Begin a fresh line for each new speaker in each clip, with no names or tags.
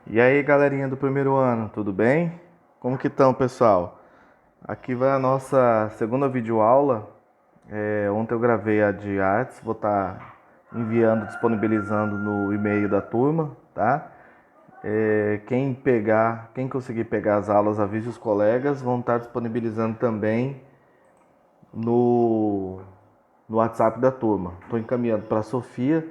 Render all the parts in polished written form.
E aí, galerinha do primeiro ano, tudo bem? Como que estão, pessoal? Aqui vai a nossa segunda videoaula. Ontem eu gravei a de artes, vou estar enviando, disponibilizando no e-mail da turma, tá? Quem conseguir pegar as aulas, avise os colegas, vão estar disponibilizando também no, no WhatsApp da turma. Estou encaminhando para a Sofia,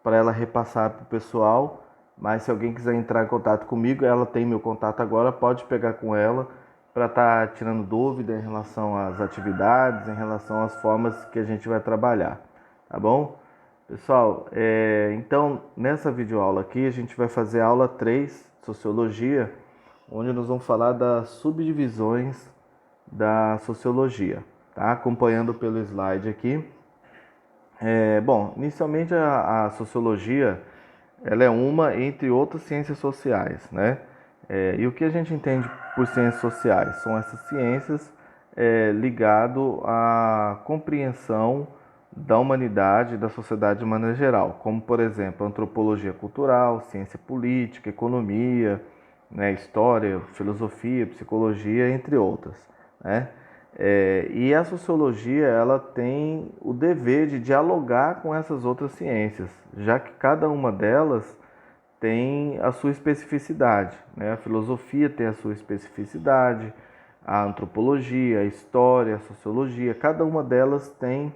para ela repassar para o pessoal. Mas se alguém quiser entrar em contato comigo, ela tem meu contato agora, pode pegar com ela para estar tirando dúvida em relação às atividades, em relação às formas que a gente vai trabalhar, tá bom? Pessoal, então nessa videoaula aqui a gente vai fazer a aula 3, Sociologia, onde nós vamos falar das subdivisões da sociologia, tá? Acompanhando pelo slide aqui. Bom, inicialmente a sociologia ela é uma entre outras ciências sociais, né? E o que a gente entende por ciências sociais? São essas ciências ligado à compreensão da humanidade e da sociedade de maneira geral, como por exemplo antropologia cultural, ciência política, economia, né, história, filosofia, psicologia, entre outras, né? E a sociologia ela tem o dever de dialogar com essas outras ciências, já que cada uma delas tem a sua especificidade, né? A filosofia tem a sua especificidade, a antropologia, a história, a sociologia, cada uma delas tem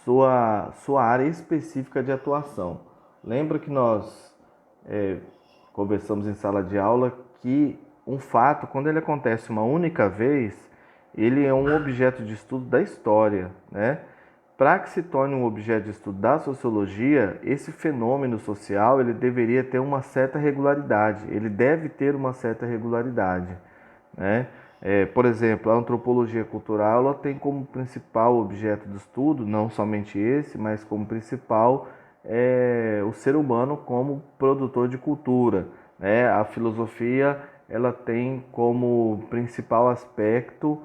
sua área específica de atuação. Lembra que nós é, conversamos em sala de aula que um fato, quando ele acontece uma única vez, ele é um objeto de estudo da história, né? Para que se torne um objeto de estudo da sociologia, esse fenômeno social ele deveria ter uma certa regularidade, ele deve ter uma certa regularidade, né? Por exemplo, a antropologia cultural ela tem como principal objeto de estudo, não somente esse, mas como principal o ser humano como produtor de cultura, né? A filosofia ela tem como principal aspecto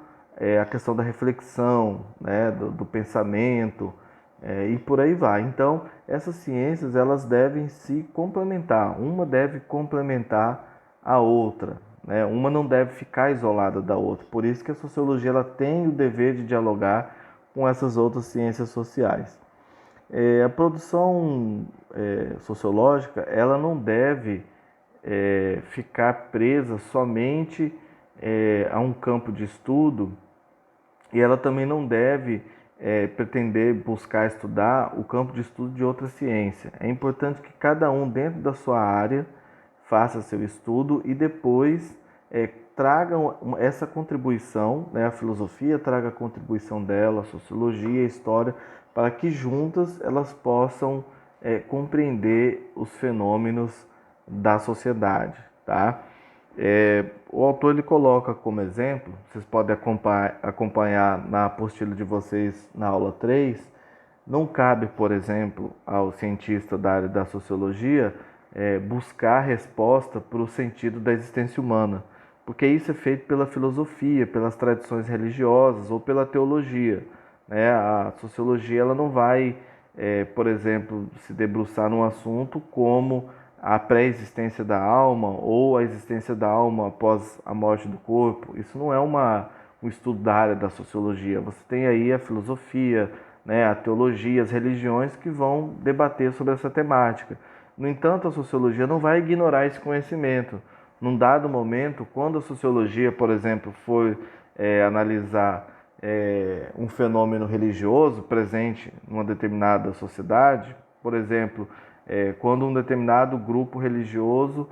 a questão da reflexão, né? Do pensamento e por aí vai. Então, essas ciências elas devem se complementar, uma deve complementar a outra, né? Uma não deve ficar isolada da outra. Por isso que a sociologia ela tem o dever de dialogar com essas outras ciências sociais. A produção sociológica ela não deve ficar presa somente a um campo de estudo e ela também não deve pretender buscar estudar o campo de estudo de outra ciência. É importante que cada um dentro da sua área faça seu estudo e depois tragam essa contribuição, né, a filosofia traga a contribuição dela, a sociologia, a história, para que juntas elas possam compreender os fenômenos da sociedade, tá? O autor ele coloca como exemplo, vocês podem acompanhar na apostila de vocês na aula 3. Não cabe, por exemplo, ao cientista da área da sociologia buscar resposta para o sentido da existência humana, porque isso é feito pela filosofia, pelas tradições religiosas ou pela teologia, né? A sociologia ela não vai, por exemplo, se debruçar num assunto como a pré-existência da alma ou a existência da alma após a morte do corpo. Isso não é um estudo da área da sociologia. Você tem aí a filosofia, né, a teologia, as religiões que vão debater sobre essa temática. No entanto, a sociologia não vai ignorar esse conhecimento. Num dado momento, quando a sociologia, por exemplo, for analisar um fenômeno religioso presente numa determinada sociedade, por exemplo, quando um determinado grupo religioso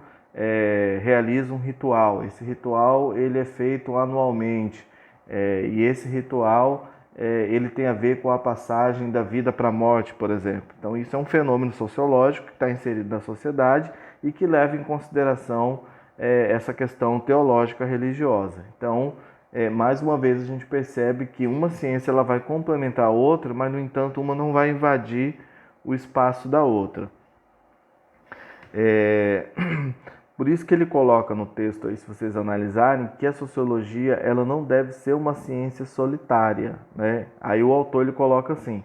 realiza um ritual. Esse ritual ele é feito anualmente e esse ritual ele tem a ver com a passagem da vida para a morte, por exemplo. Então isso é um fenômeno sociológico que está inserido na sociedade e que leva em consideração essa questão teológica religiosa. Então, mais uma vez a gente percebe que uma ciência ela vai complementar a outra, mas no entanto uma não vai invadir o espaço da outra. É, Por isso que ele coloca no texto aí, se vocês analisarem, que a sociologia ela não deve ser uma ciência solitária, né? Aí o autor ele coloca assim,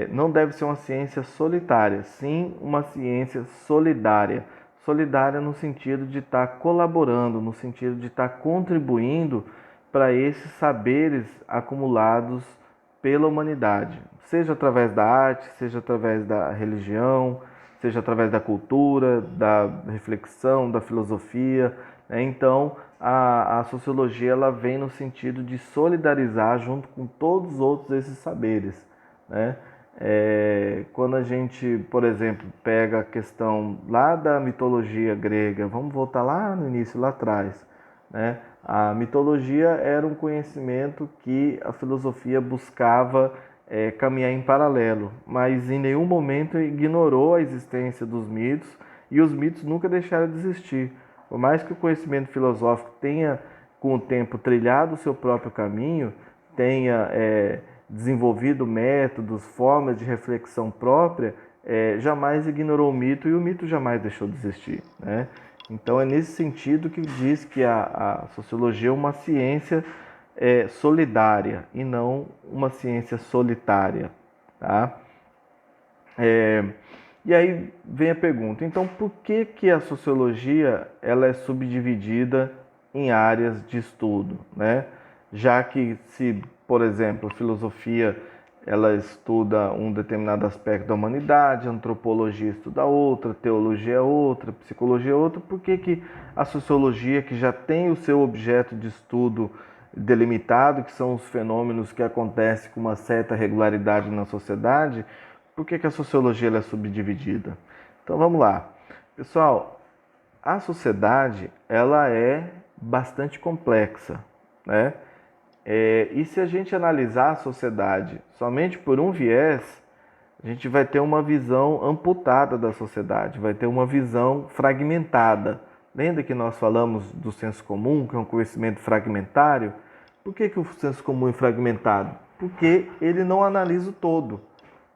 não deve ser uma ciência solitária, sim uma ciência solidária. solidária no sentido de estar colaborando, no sentido de estar contribuindo para esses saberes acumulados pela humanidade, seja através da arte, seja através da religião, seja através da cultura, da reflexão, da filosofia, né? Então, a sociologia ela vem no sentido de solidarizar junto com todos os outros esses saberes, né? Quando a gente, por exemplo, pega a questão lá da mitologia grega, vamos voltar lá no início, lá atrás, né? A mitologia era um conhecimento que a filosofia buscava caminhar em paralelo, mas em nenhum momento ignorou a existência dos mitos e os mitos nunca deixaram de existir. Por mais que o conhecimento filosófico tenha, com o tempo, trilhado o seu próprio caminho, tenha desenvolvido métodos, formas de reflexão própria, jamais ignorou o mito e o mito jamais deixou de existir, né? Então é nesse sentido que diz que a sociologia é uma ciência solidária e não uma ciência solitária, tá? E aí vem a pergunta, então por que que a sociologia ela é subdividida em áreas de estudo, né? Já que se, por exemplo, a filosofia ela estuda um determinado aspecto da humanidade, a antropologia estuda outra, teologia é outra, psicologia é outra, por que que a sociologia, que já tem o seu objeto de estudo delimitado, que são os fenômenos que acontecem com uma certa regularidade na sociedade, por que que a sociologia ela é subdividida? Então vamos lá. Pessoal, a sociedade ela é bastante complexa, né? E se a gente analisar a sociedade somente por um viés, a gente vai ter uma visão amputada da sociedade, vai ter uma visão fragmentada. Lembra que nós falamos do senso comum, que é um conhecimento fragmentário? Por que que o senso comum é fragmentado? Porque ele não analisa o todo.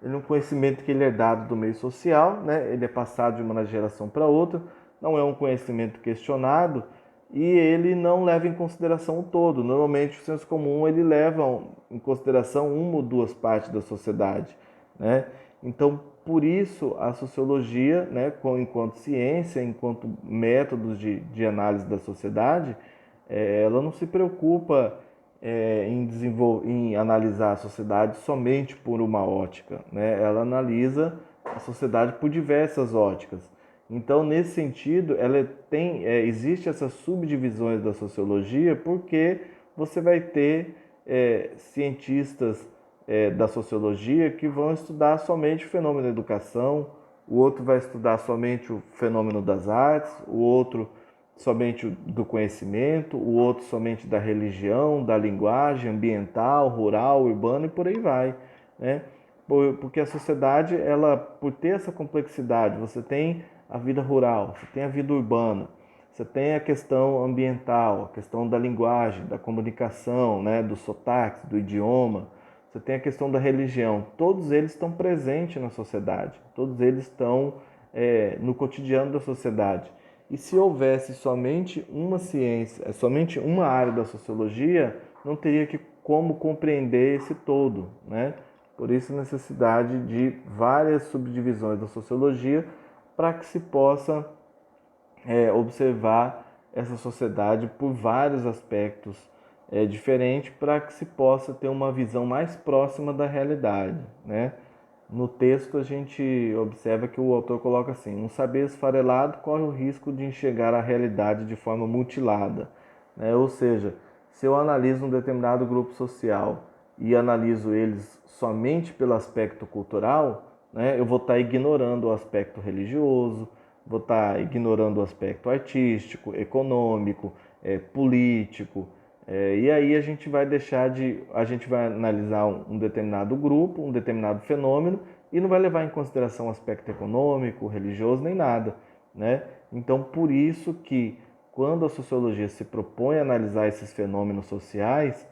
Ele é um conhecimento que ele é dado do meio social, né? Ele é passado de uma geração para outra, não é um conhecimento questionado e ele não leva em consideração o todo. Normalmente o senso comum ele leva em consideração uma ou duas partes da sociedade, né? Então, por isso a sociologia, né, enquanto ciência, enquanto métodos de análise da sociedade, ela não se preocupa em analisar a sociedade somente por uma ótica, né? Ela analisa a sociedade por diversas óticas. Então, nesse sentido, existe essas subdivisões da sociologia porque você vai ter cientistas da sociologia que vão estudar somente o fenômeno da educação, o outro vai estudar somente o fenômeno das artes, o outro somente do conhecimento, o outro somente da religião, da linguagem, ambiental, rural, urbano e por aí vai, né? Porque a sociedade, ela, por ter essa complexidade, você tem a vida rural, você tem a vida urbana, você tem a questão ambiental, a questão da linguagem, da comunicação, né, dos sotaques, do idioma, você tem a questão da religião, todos eles estão presentes na sociedade, todos eles estão no cotidiano da sociedade. E se houvesse somente uma ciência, somente uma área da sociologia, não teria como compreender esse todo, né? Por isso a necessidade de várias subdivisões da sociologia para que se possa observar essa sociedade por vários aspectos diferentes, para que se possa ter uma visão mais próxima da realidade, né? No texto a gente observa que o autor coloca assim: um saber esfarelado corre o risco de enxergar a realidade de forma mutilada, né? Ou seja, se eu analiso um determinado grupo social e analiso eles somente pelo aspecto cultural, né, eu vou estar ignorando o aspecto religioso, vou estar ignorando o aspecto artístico, econômico, político, e aí a gente vai analisar um determinado grupo, um determinado fenômeno e não vai levar em consideração o aspecto econômico, religioso, nem nada, né? Então, por isso que quando a sociologia se propõe a analisar esses fenômenos sociais,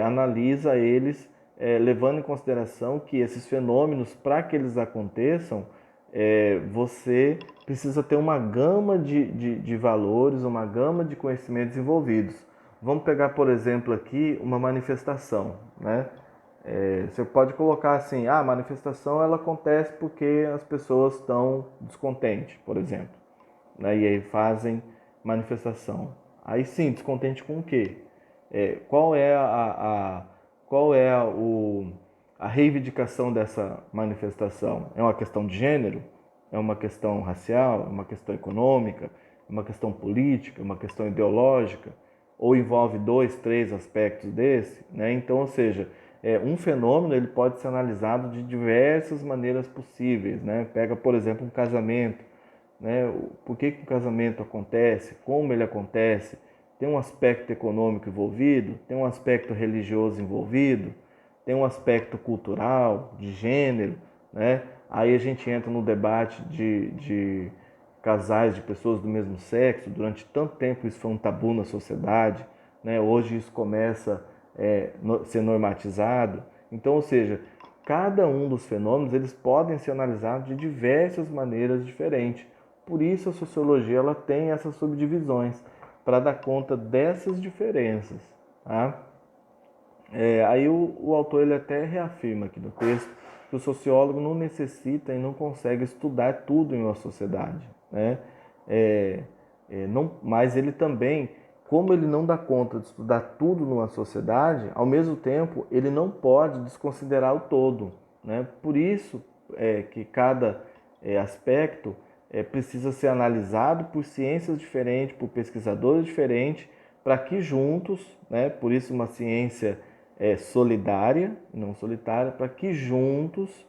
analisa eles levando em consideração que esses fenômenos, para que eles aconteçam, você precisa ter uma gama de valores, uma gama de conhecimentos envolvidos. Vamos pegar, por exemplo, aqui uma manifestação, né? Você pode colocar assim, a manifestação ela acontece porque as pessoas estão descontentes, por exemplo, né? E aí fazem manifestação. Aí sim, descontente com o quê? Qual é qual é a reivindicação dessa manifestação? É uma questão de gênero? É uma questão racial? É uma questão econômica? É uma questão política? É uma questão ideológica? Ou envolve dois, três aspectos desse, né? Então, ou seja, um fenômeno ele pode ser analisado de diversas maneiras possíveis, né? Pega, por exemplo, um casamento, né? Por que o casamento acontece? Como ele acontece? Tem um aspecto econômico envolvido? Tem um aspecto religioso envolvido? Tem um aspecto cultural, de gênero, né? Aí a gente entra no debate de casais de pessoas do mesmo sexo. Durante tanto tempo isso foi um tabu na sociedade, né? Hoje isso começa a ser normatizado. Então, ou seja, cada um dos fenômenos eles podem ser analisados de diversas maneiras diferentes. Por isso a sociologia ela tem essas subdivisões para dar conta dessas diferenças, tá? Aí o autor ele até reafirma aqui no texto que o sociólogo não necessita e não consegue estudar tudo em uma sociedade, né? Não, mas ele também, como ele não dá conta de estudar tudo numa sociedade, ao mesmo tempo ele não pode desconsiderar o todo, né? Por isso que cada aspecto precisa ser analisado por ciências diferentes, por pesquisadores diferentes, para que juntos, né? Por isso uma ciência solidária, não solitária, para que juntos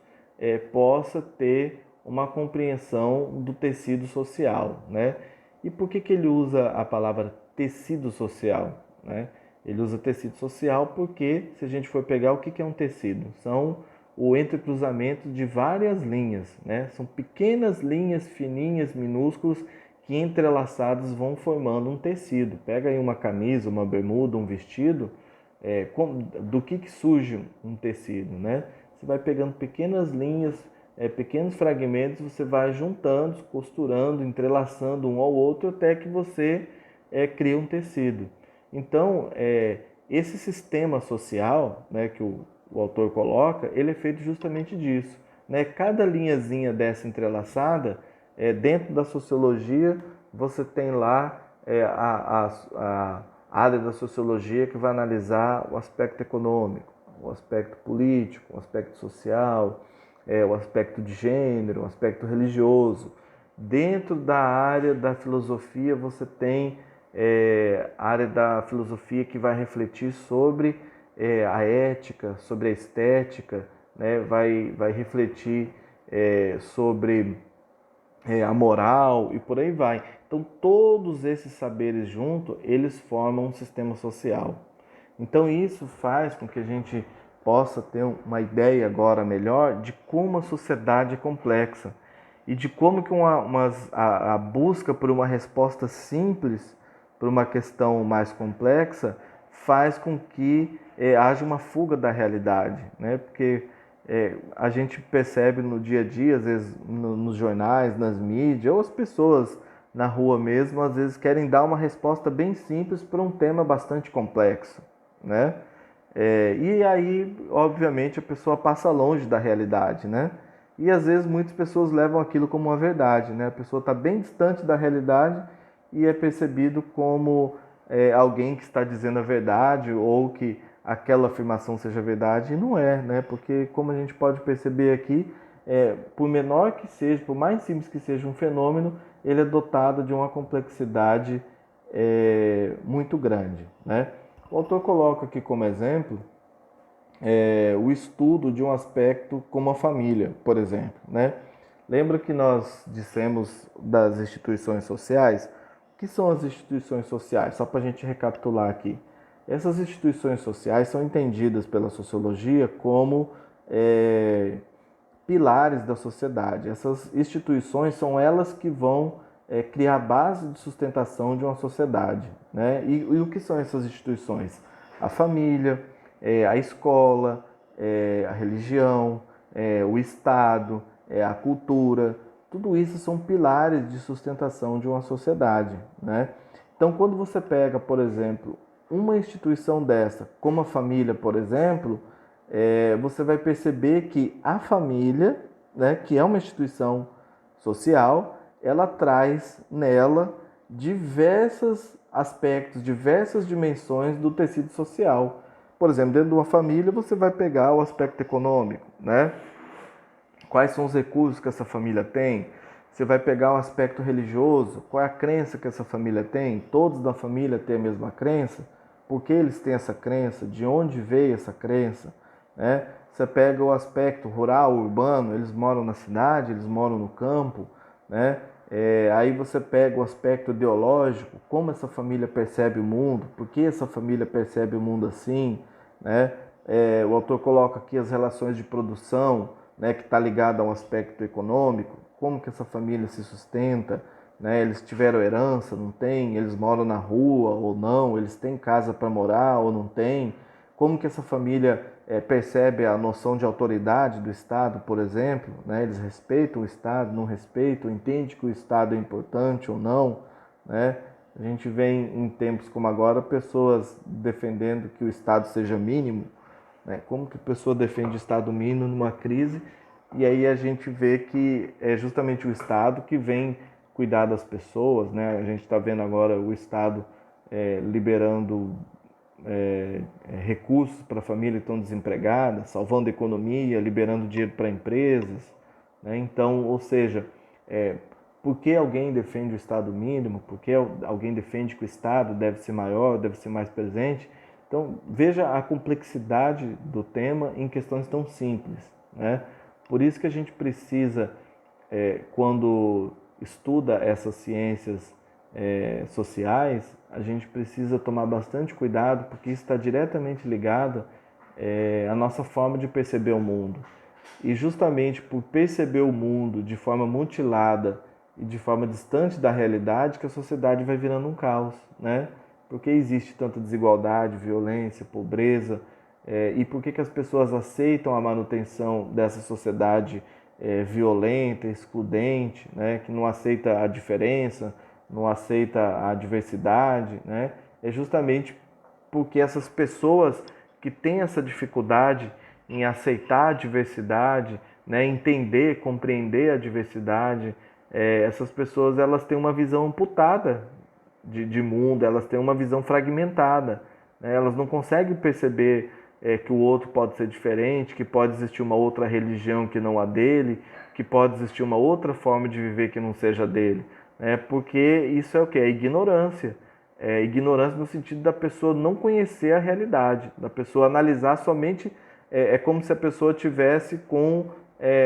possa ter uma compreensão do tecido social, né? E por que ele usa a palavra tecido social, né? Ele usa tecido social porque, se a gente for pegar o que é um tecido, são o entrecruzamento de várias linhas, né? São pequenas linhas fininhas, minúsculas, que entrelaçadas vão formando um tecido. Pega aí uma camisa, uma bermuda, um vestido, do que surge um tecido, né? Você vai pegando pequenas linhas, pequenos fragmentos, você vai juntando, costurando, entrelaçando um ao outro até que você cria um tecido. Então, esse sistema social, né, que o autor coloca, ele é feito justamente disso, né? Cada linhazinha dessa entrelaçada, dentro da sociologia, você tem lá a área da sociologia que vai analisar o aspecto econômico, o aspecto político, o aspecto social, o aspecto de gênero, o aspecto religioso. Dentro da área da filosofia, você tem a área da filosofia que vai refletir sobre a ética, sobre a estética, né? Vai refletir sobre a moral e por aí vai. Então, todos esses saberes juntos, eles formam um sistema social. Então, isso faz com que a gente possa ter uma ideia agora melhor de como a sociedade é complexa e de como que a busca por uma resposta simples para uma questão mais complexa faz com que haja uma fuga da realidade, né? Porque a gente percebe no dia a dia, às vezes nos jornais, nas mídias, ou as pessoas na rua mesmo, às vezes querem dar uma resposta bem simples para um tema bastante complexo, né? E aí, obviamente, a pessoa passa longe da realidade, né? E às vezes muitas pessoas levam aquilo como uma verdade, né? A pessoa está bem distante da realidade e é percebido como alguém que está dizendo a verdade ou que aquela afirmação seja verdade, e não é, né? Porque como a gente pode perceber aqui, por menor que seja, por mais simples que seja um fenômeno, ele é dotado de uma complexidade muito grande, né? O autor coloca aqui como exemplo o estudo de um aspecto como a família, por exemplo, né? Lembra que nós dissemos das instituições sociais? O que são as instituições sociais? Só para a gente recapitular aqui. Essas instituições sociais são entendidas pela sociologia como pilares da sociedade. Essas instituições são elas que vão criar a base de sustentação de uma sociedade, né? E o que são essas instituições? A família, a escola, a religião, o Estado, a cultura, tudo isso são pilares de sustentação de uma sociedade, né? Então, quando você pega, por exemplo, uma instituição dessa, como a família, por exemplo, você vai perceber que a família, né, que é uma instituição social, ela traz nela diversos aspectos, diversas dimensões do tecido social. Por exemplo, dentro de uma família você vai pegar o aspecto econômico, né? Quais são os recursos que essa família tem? Você vai pegar o aspecto religioso, qual é a crença que essa família tem? Todos da família têm a mesma crença? Por que eles têm essa crença? De onde veio essa crença? Né? Você pega o aspecto rural, urbano, eles moram na cidade, eles moram no campo, né? Aí você pega o aspecto ideológico, como essa família percebe o mundo, por que essa família percebe o mundo assim, né? O autor coloca aqui as relações de produção, né, que está ligado ao aspecto econômico, como que essa família se sustenta, né? Eles tiveram herança, não tem? Eles moram na rua ou não? Eles têm casa para morar ou não tem? Como que essa família percebe a noção de autoridade do Estado, por exemplo, né? Eles respeitam o Estado, não respeitam, entendem que o Estado é importante ou não, né? A gente vê em tempos como agora pessoas defendendo que o Estado seja mínimo, né? Como que a pessoa defende o Estado mínimo numa crise? E aí a gente vê que é justamente o Estado que vem cuidar das pessoas, né? A gente está vendo agora o Estado liberando recursos para famílias que estão desempregadas, salvando a economia, liberando dinheiro para empresas, né? Então, ou seja, é, por que alguém defende o Estado mínimo? Por que alguém defende que o Estado deve ser maior, deve ser mais presente? Então, veja a complexidade do tema em questões tão simples, né? Por isso que a gente precisa, quando estuda essas ciências sociais, a gente precisa tomar bastante cuidado, porque isso está diretamente ligado à nossa forma de perceber o mundo. E justamente por perceber o mundo de forma mutilada e de forma distante da realidade, que a sociedade vai virando um caos, né? Por que existe tanta desigualdade, violência, pobreza? E por que as pessoas aceitam a manutenção dessa sociedade violenta, excludente, né? Que não aceita a diferença, não aceita a diversidade, né? É justamente porque essas pessoas que têm essa dificuldade em aceitar a diversidade, né, entender, compreender a diversidade, essas pessoas elas têm uma visão amputada de mundo, elas têm uma visão fragmentada, né, elas não conseguem perceber que o outro pode ser diferente, que pode existir uma outra religião que não a dele, que pode existir uma outra forma de viver que não seja dele, né, porque isso é o que? É ignorância. Ignorância no sentido da pessoa não conhecer a realidade, da pessoa analisar somente, é como se a pessoa tivesse com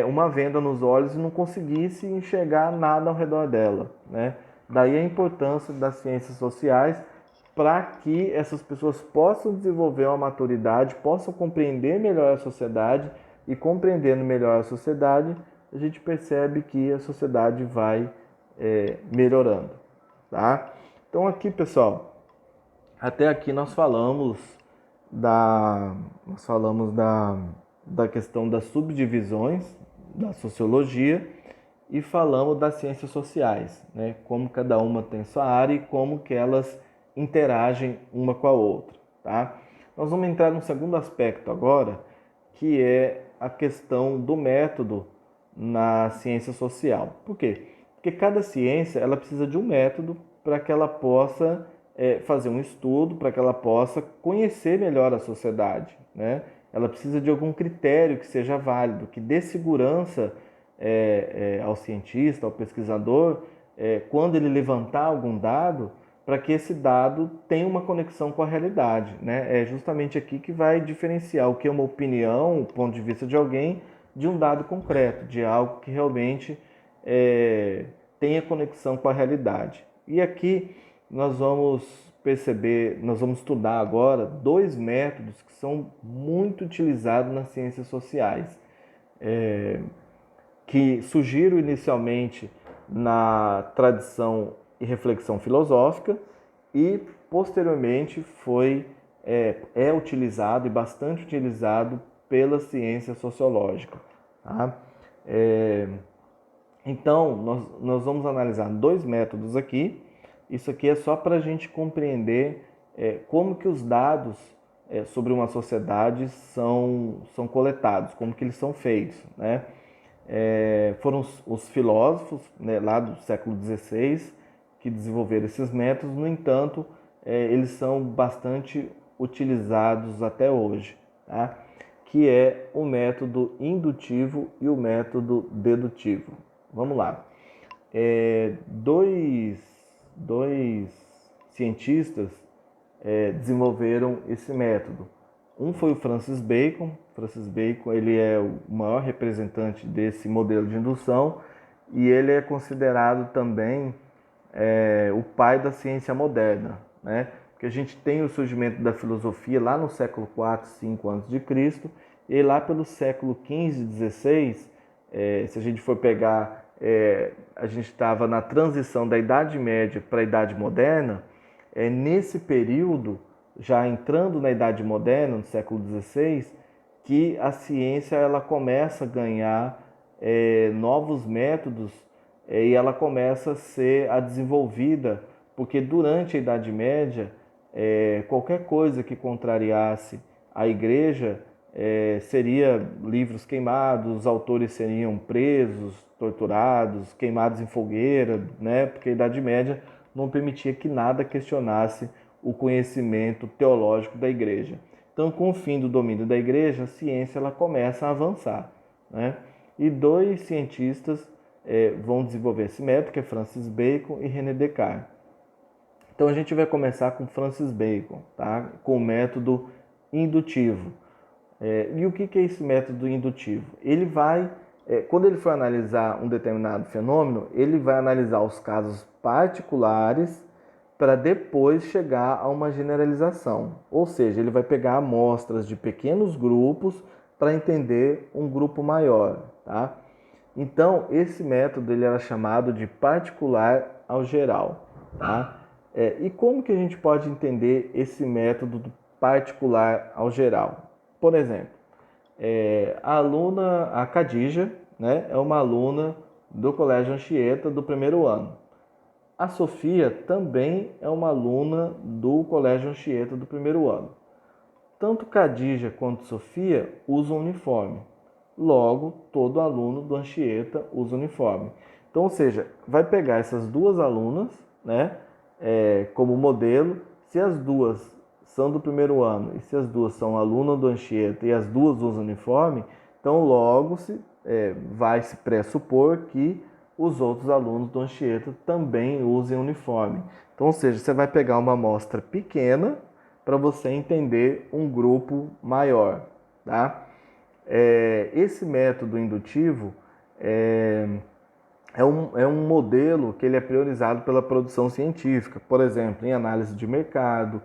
uma venda nos olhos e não conseguisse enxergar nada ao redor dela, né? Daí a importância das ciências sociais para que essas pessoas possam desenvolver uma maturidade, possam compreender melhor a sociedade e compreendendo melhor a sociedade, a gente percebe que a sociedade vai melhorando, tá? Então aqui, pessoal, até aqui nós falamos da questão das subdivisões da sociologia e falamos das ciências sociais, né? Como cada uma tem sua área e como que elas interagem uma com a outra, tá? Nós vamos entrar num segundo aspecto agora, que é a questão do método na ciência social. Por quê? Porque cada ciência ela precisa de um método para que ela possa fazer um estudo, para que ela possa conhecer melhor a sociedade, né? Ela precisa de algum critério que seja válido, que dê segurança ao cientista, ao pesquisador, quando ele levantar algum dado, para que esse dado tenha uma conexão com a realidade, né? É justamente aqui que vai diferenciar o que é uma opinião, o ponto de vista de alguém, de um dado concreto, de algo que realmente tenha conexão com a realidade. E aqui nós vamos perceber, nós vamos estudar agora dois métodos que são muito utilizados nas ciências sociais, que surgiram inicialmente na tradição e reflexão filosófica e posteriormente é utilizado e bastante utilizado pela ciência sociológica. Tá? Então, nós vamos analisar dois métodos aqui. Isso aqui é só para a gente compreender como que os dados sobre uma sociedade são coletados, como que eles são feitos, né? foram os filósofos, né, lá do século XVI que desenvolveram esses métodos. No entanto, eles são bastante utilizados até hoje, tá? Que é o método indutivo e o método dedutivo. Vamos lá. Dois cientistas desenvolveram esse método. Um foi o Francis Bacon. Francis Bacon, ele é o maior representante desse modelo de indução e ele é considerado também o pai da ciência moderna, né? Porque a gente tem o surgimento da filosofia lá no século IV, V a.C. e lá pelo século XV, XVI, se a gente for pegar, a gente estava na transição da Idade Média para a Idade Moderna. Nesse período, já entrando na Idade Moderna, no século XVI, que a ciência ela começa a ganhar novos métodos e ela começa a ser desenvolvida, porque durante a Idade Média, qualquer coisa que contrariasse a Igreja seria livros queimados, os autores seriam presos, torturados, queimados em fogueira, né? Porque a Idade Média não permitia que nada questionasse o conhecimento teológico da Igreja. Então, com o fim do domínio da Igreja, a ciência ela começa a avançar, né? E dois cientistas vão desenvolver esse método, que é Francis Bacon e René Descartes. Então, a gente vai começar com Francis Bacon, tá? Com o método indutivo. E o que é esse método indutivo? Ele vai, quando ele for analisar um determinado fenômeno, ele vai analisar os casos particulares para depois chegar a uma generalização. Ou seja, ele vai pegar amostras de pequenos grupos para entender um grupo maior, tá? Então, esse método ele era chamado de particular ao geral, tá? E como que a gente pode entender esse método do particular ao geral? Por exemplo, a aluna, a Khadija, né, é uma aluna do Colégio Anchieta do primeiro ano. A Sofia também é uma aluna do Colégio Anchieta do primeiro ano. Tanto Khadija quanto Sofia usam uniforme. Logo, todo aluno do Anchieta usa uniforme. Então, ou seja, vai pegar essas duas alunas, né, como modelo. Se as duas são do primeiro ano e se as duas são alunas do Anchieta e as duas usam uniforme, então logo vai se pressupor que os outros alunos do Anchieta também usem uniforme. Então, ou seja, você vai pegar uma amostra pequena para você entender um grupo maior, tá? Esse método indutivo é um modelo que ele é priorizado pela produção científica, por exemplo, em análise de mercado,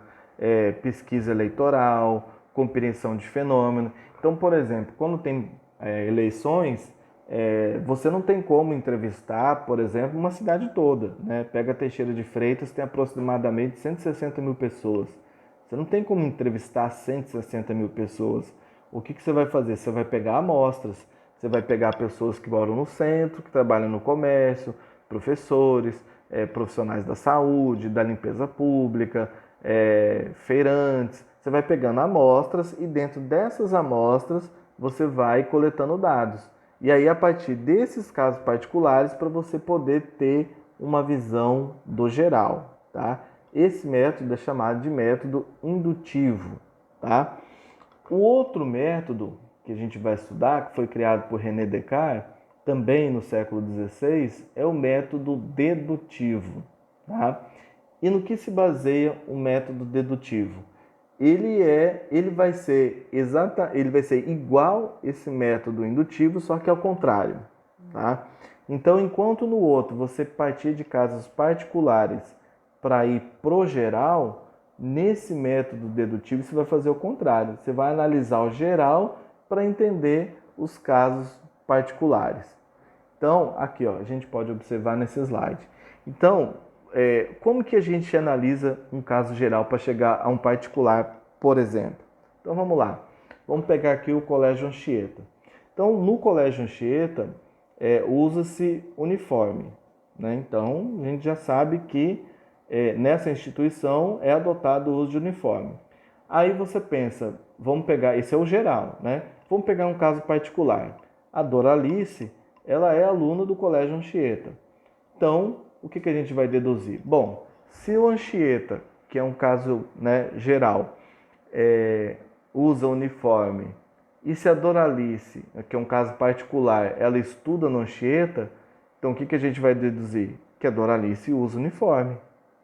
pesquisa eleitoral, compreensão de fenômeno. Então, por exemplo, quando tem eleições, você não tem como entrevistar, por exemplo, uma cidade toda, né? Pega Teixeira de Freitas, tem aproximadamente 160 mil pessoas. Você não tem como entrevistar 160 mil pessoas. O que você vai fazer? Você vai pegar amostras, você vai pegar pessoas que moram no centro, que trabalham no comércio, professores, profissionais da saúde, da limpeza pública, feirantes. Você vai pegando amostras e dentro dessas amostras você vai coletando dados. E aí, a partir desses casos particulares, para você poder ter uma visão do geral, tá? Esse método é chamado de método indutivo, tá? O outro método que a gente vai estudar, que foi criado por René Descartes, também no século XVI, é o método dedutivo, tá? E no que se baseia o método dedutivo? Ele vai ser igual esse método indutivo, só que ao contrário, tá? Então, enquanto no outro você partir de casos particulares para ir pro geral, nesse método dedutivo você vai fazer o contrário. Você vai analisar o geral para entender os casos particulares. Então, aqui ó, a gente pode observar nesse slide. Então, como que a gente analisa um caso geral para chegar a um particular, por exemplo? Então vamos lá. Vamos pegar aqui o Colégio Anchieta. Então, no Colégio Anchieta, usa-se uniforme, né? Então, a gente já sabe que nessa instituição é adotado o uso de uniforme. Aí você pensa, vamos pegar, esse é o geral, né? Vamos pegar um caso particular. A Doralice, ela é aluna do Colégio Anchieta. Então, o que a gente vai deduzir? Bom, se o Anchieta, que é um caso, né, geral, usa uniforme, e se a Doralice, que é um caso particular, ela estuda no Anchieta, então o que a gente vai deduzir? Que a Doralice usa uniforme,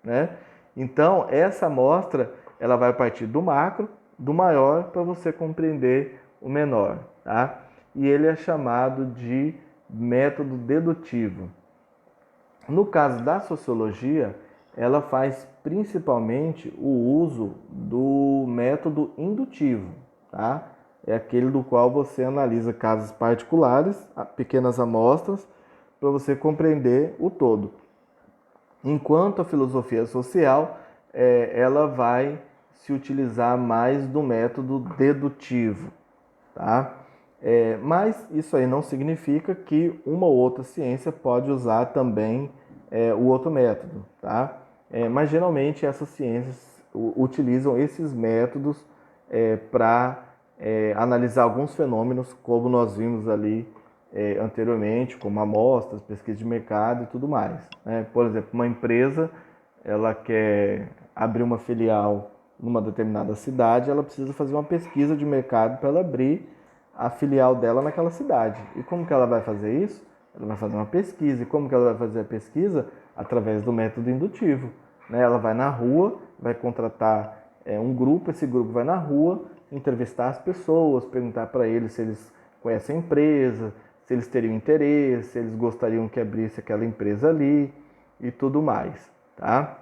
né? Então, essa amostra, ela vai partir do macro, do maior, para você compreender o menor, tá? E ele é chamado de método dedutivo. No caso da sociologia, ela faz principalmente o uso do método indutivo, tá? É aquele do qual você analisa casos particulares, pequenas amostras, para você compreender o todo. Enquanto a filosofia social, ela vai se utilizar mais do método dedutivo, tá? Mas isso aí não significa que uma ou outra ciência pode usar também o outro método, tá? Mas geralmente essas ciências utilizam esses métodos para analisar alguns fenômenos, como nós vimos ali anteriormente, como amostras, pesquisa de mercado e tudo mais, né? Por exemplo, uma empresa, ela quer abrir uma filial numa determinada cidade, ela precisa fazer uma pesquisa de mercado para ela abrir a filial dela naquela cidade. E como que ela vai fazer isso? Ela vai fazer uma pesquisa. E como que ela vai fazer a pesquisa? Através do método indutivo, né? Ela vai na rua, vai contratar um grupo, esse grupo vai na rua, entrevistar as pessoas, perguntar para eles se eles conhecem a empresa, se eles teriam interesse, se eles gostariam que abrisse aquela empresa ali e tudo mais, tá?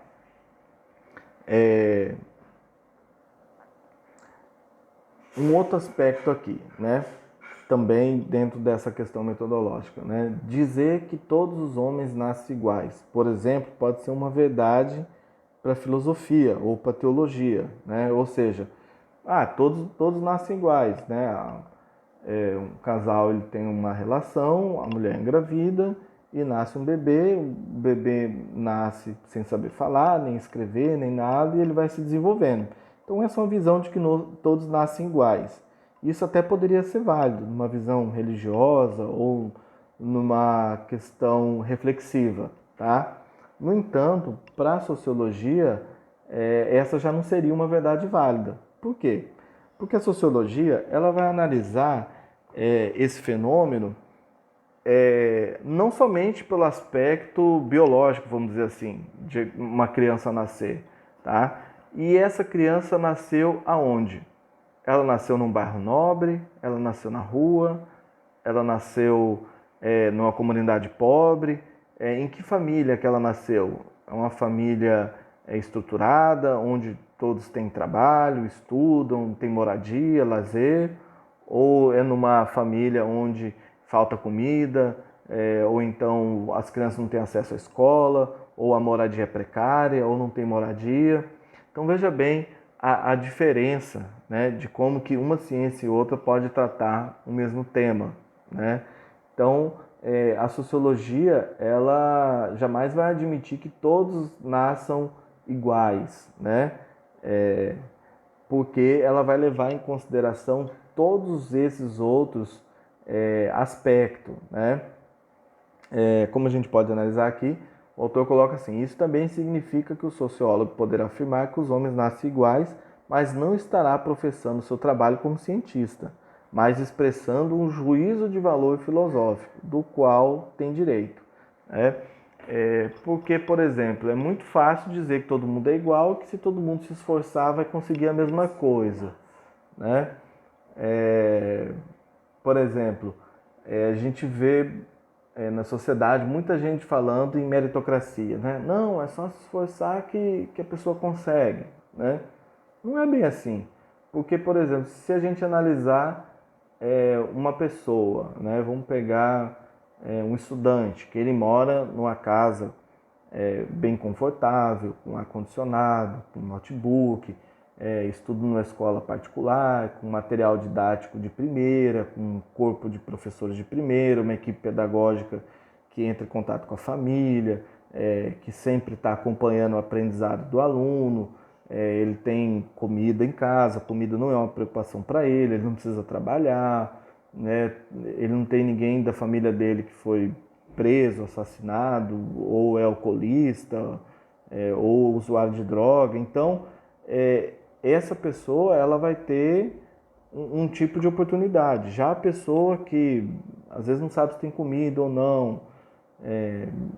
Um outro aspecto aqui, né? Também dentro dessa questão metodológica, né? Dizer que todos os homens nascem iguais, por exemplo, pode ser uma verdade para a filosofia ou para a teologia, né? Ou seja, todos nascem iguais, né? Um casal ele tem uma relação, a mulher engravida e nasce um bebê, o bebê nasce sem saber falar, nem escrever, nem nada, e ele vai se desenvolvendo. Então essa é uma visão de que todos nascem iguais. Isso até poderia ser válido numa visão religiosa ou numa questão reflexiva, tá? No entanto, para a sociologia, essa já não seria uma verdade válida. Por quê? Porque a sociologia ela vai analisar esse fenômeno não somente pelo aspecto biológico, vamos dizer assim, de uma criança nascer, tá? E essa criança nasceu aonde? Ela nasceu num bairro nobre, ela nasceu na rua, ela nasceu numa comunidade pobre. Em que família que ela nasceu? É uma família estruturada, onde todos têm trabalho, estudam, têm moradia, lazer? Ou é numa família onde falta comida, ou então as crianças não têm acesso à escola, ou a moradia é precária, ou não tem moradia? Então veja bem a diferença, né, de como que uma ciência e outra pode tratar o mesmo tema, né? Então a sociologia ela jamais vai admitir que todos nasçam iguais, né? Porque ela vai levar em consideração todos esses outros aspectos, né? Como a gente pode analisar aqui, o autor coloca assim: isso também significa que o sociólogo poderá afirmar que os homens nascem iguais, mas não estará professando seu trabalho como cientista, mas expressando um juízo de valor filosófico, do qual tem direito. Né? Porque, por exemplo, é muito fácil dizer que todo mundo é igual, que se todo mundo se esforçar vai conseguir a mesma coisa. Né? Por exemplo, a gente vê na sociedade muita gente falando em meritocracia, né? Não, é só se esforçar que a pessoa consegue, né? Não é bem assim, porque, por exemplo, se a gente analisar uma pessoa, né? Vamos pegar um estudante que ele mora numa casa bem confortável, com ar-condicionado, com notebook, estudo numa escola particular, com material didático de primeira, com um corpo de professores de primeira, uma equipe pedagógica que entra em contato com a família, que sempre está acompanhando o aprendizado do aluno, ele tem comida em casa, a comida não é uma preocupação para ele não precisa trabalhar, né? Ele não tem ninguém da família dele que foi preso, assassinado, ou é alcoolista, ou usuário de droga. Então, essa pessoa ela vai ter um tipo de oportunidade. Já a pessoa que às vezes não sabe se tem comida ou não,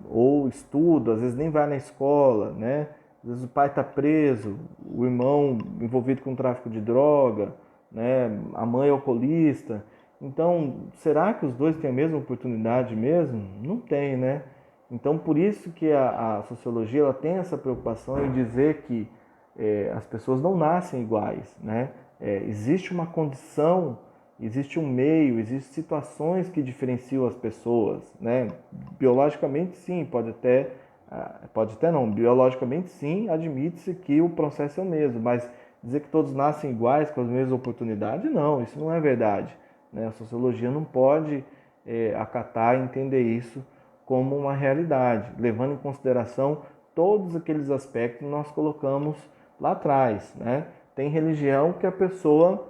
ou estuda, às vezes nem vai na escola, né? Às vezes o pai está preso, o irmão envolvido com tráfico de droga, né? A mãe é alcoolista. Então, será que os dois têm a mesma oportunidade mesmo? Não tem, né? Então, por isso que a sociologia ela tem essa preocupação em dizer que as pessoas não nascem iguais, né? Existe uma condição, existe um meio, existem situações que diferenciam as pessoas, né? Biologicamente, sim, pode até não, biologicamente, sim, admite-se que o processo é o mesmo, mas dizer que todos nascem iguais, com as mesmas oportunidades, não, isso não é verdade, né? A sociologia não pode acatar e entender isso como uma realidade, levando em consideração todos aqueles aspectos que nós colocamos lá atrás, né? Tem religião que a pessoa,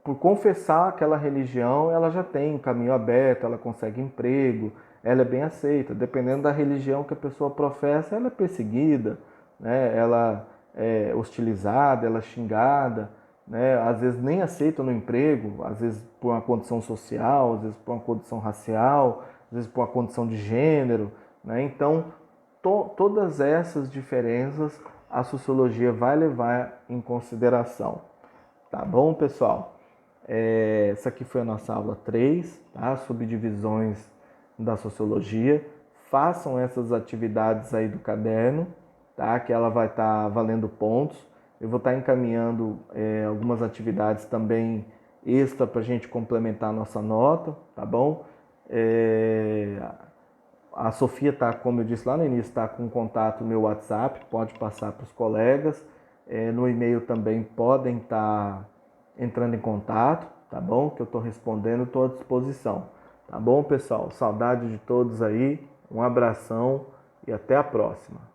por confessar aquela religião, ela já tem um caminho aberto, ela consegue emprego, ela é bem aceita. Dependendo da religião que a pessoa professa, ela é perseguida, né? Ela é hostilizada, ela é xingada, né? Às vezes nem aceita no emprego, às vezes por uma condição social, às vezes por uma condição racial, às vezes por uma condição de gênero, né? Então, todas essas diferenças a sociologia vai levar em consideração. Tá bom, pessoal? Essa aqui foi a nossa aula 3, tá? Subdivisões da sociologia. Façam essas atividades aí do caderno, tá? Que ela vai estar valendo pontos. Eu vou estar encaminhando algumas atividades também extra para a gente complementar a nossa nota, tá bom? A Sofia está, como eu disse lá no início, está com contato no meu WhatsApp, pode passar para os colegas. No e-mail também podem estar entrando em contato, tá bom? Que eu estou respondendo, estou à disposição. Tá bom, pessoal? Saudade de todos aí, um abração e até a próxima.